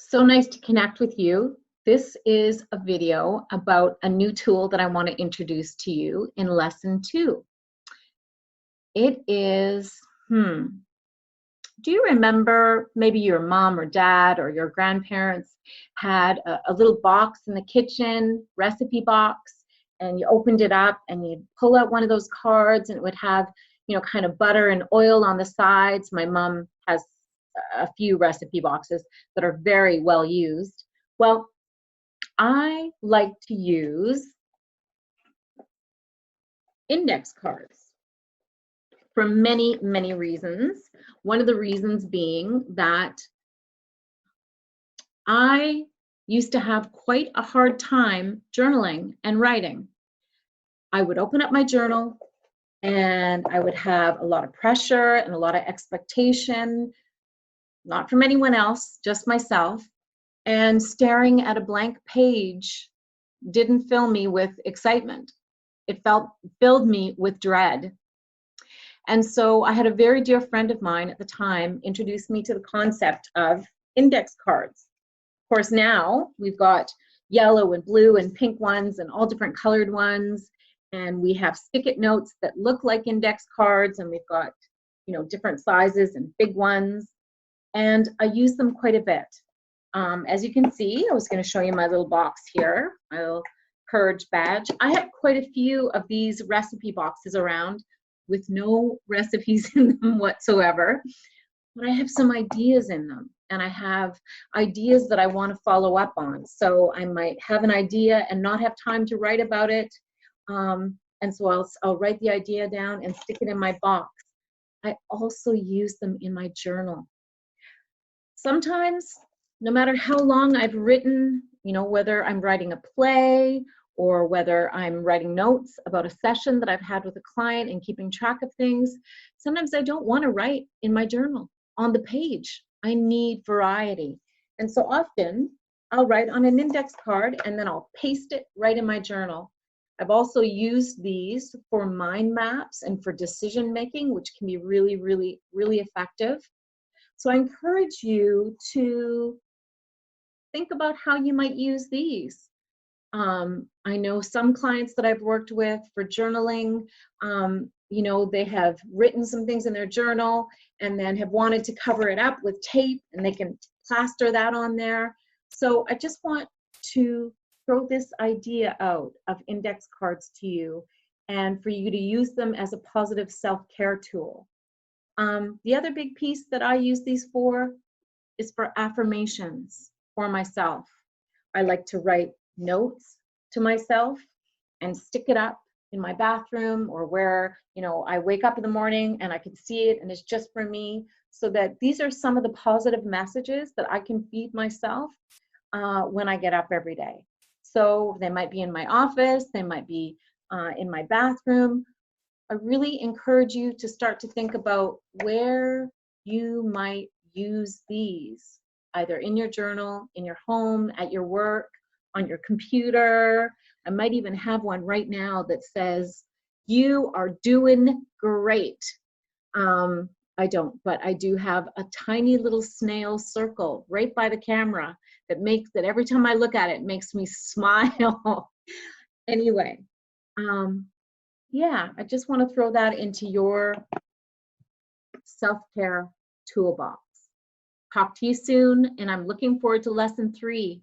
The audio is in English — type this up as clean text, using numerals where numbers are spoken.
So nice to connect with you. This is a video about a new tool that I want to introduce to you in lesson 2. It is, do you remember maybe your mom or dad or your grandparents had a little box in the kitchen, recipe box, and you opened it up and you'd pull out one of those cards and it would have, kind of butter and oil on the sides. My mom has a few recipe boxes that are very well used. Well, I like to use index cards for many, many reasons. One of the reasons being that I used to have quite a hard time journaling and writing. I would open up my journal and I would have a lot of pressure and a lot of expectation, not from anyone else, just myself. And staring at a blank page didn't fill me with excitement. It filled me with dread. And so I had a very dear friend of mine at the time introduce me to the concept of index cards. Of course, now we've got yellow and blue and pink ones and all different colored ones. And we have stick-it notes that look like index cards, and we've got, different sizes and big ones. And I use them quite a bit. As you can see, I was going to show you my little box here, my little Courage badge. I have quite a few of these recipe boxes around with no recipes in them whatsoever, but I have some ideas in them, and I have ideas that I want to follow up on. So I might have an idea and not have time to write about it, and so I'll write the idea down and stick it in my box. I also use them in my journal. Sometimes, no matter how long I've written, whether I'm writing a play or whether I'm writing notes about a session that I've had with a client and keeping track of things, sometimes I don't want to write in my journal on the page. I need variety. And so often I'll write on an index card and then I'll paste it right in my journal. I've also used these for mind maps and for decision making, which can be really, really, really effective. So I encourage you to think about how you might use these. I know some clients that I've worked with for journaling, they have written some things in their journal and then have wanted to cover it up with tape, and they can plaster that on there. So I just want to throw this idea out of index cards to you and for you to use them as a positive self-care tool. The other big piece that I use these for is for affirmations for myself. I like to write notes to myself and stick it up in my bathroom or where, I wake up in the morning and I can see it and it's just for me, so that these are some of the positive messages that I can feed myself when I get up every day. So they might be in my office, they might be in my bathroom. I really encourage you to start to think about where you might use these, either in your journal, in your home, at your work, on your computer. I might even have one right now that says, "You are doing great." I don't, but I do have a tiny little snail circle right by the camera that every time I look at it, makes me smile. Anyway, I just want to throw that into your self-care toolbox. Talk to you soon, and I'm looking forward to lesson 3.